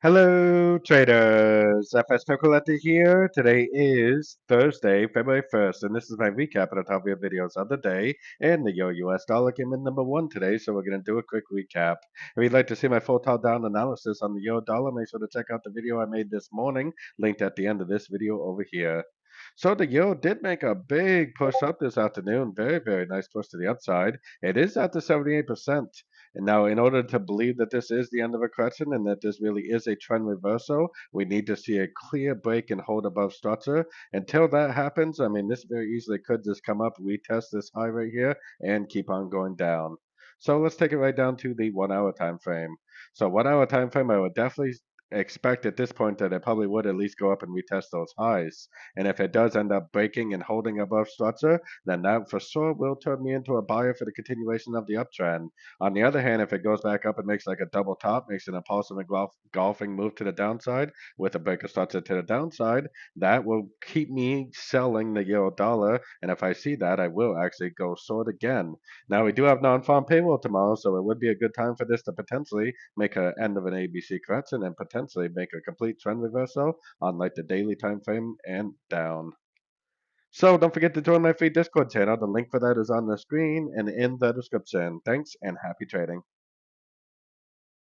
Hello, traders. FX Pip Collector here. Today is Thursday, February 1st, and this is my recap of the top of your videos of the day. And the US dollar came in number one today, so we're going to do a quick recap. If you'd like to see my full top-down analysis on the euro dollar, make sure to check out the video I made this morning, linked at the end of this video over here. So the euro did make a big push up this afternoon. Very, very nice push to the upside. It is at the 78%. And now, in order to believe that this is the end of a correction and that this really is a trend reversal, we need to see a clear break and hold above structure. Until that happens, I mean, this very easily could just come up, retest this high right here, and keep on going down. So let's take it right down to the 1 hour time frame. So 1 hour time frame, I would definitely expect at this point that it probably would at least go up and retest those highs. And if it does end up breaking and holding above structure, then that for sure will turn me into a buyer for the continuation of the uptrend. On the other hand, if it goes back up and makes like a double top, makes an impulsive and golfing move to the downside with a breaker structure to the downside, that will keep me selling the euro dollar. And if I see that, I will actually go short again. Now, we do have non-farm payroll tomorrow, so it would be a good time for this to potentially make an end of an ABC correction and potentially make a complete trend reversal on like the daily time frame and down. So don't forget to join my free Discord channel. The link for that is on the screen and in the description. Thanks and happy trading.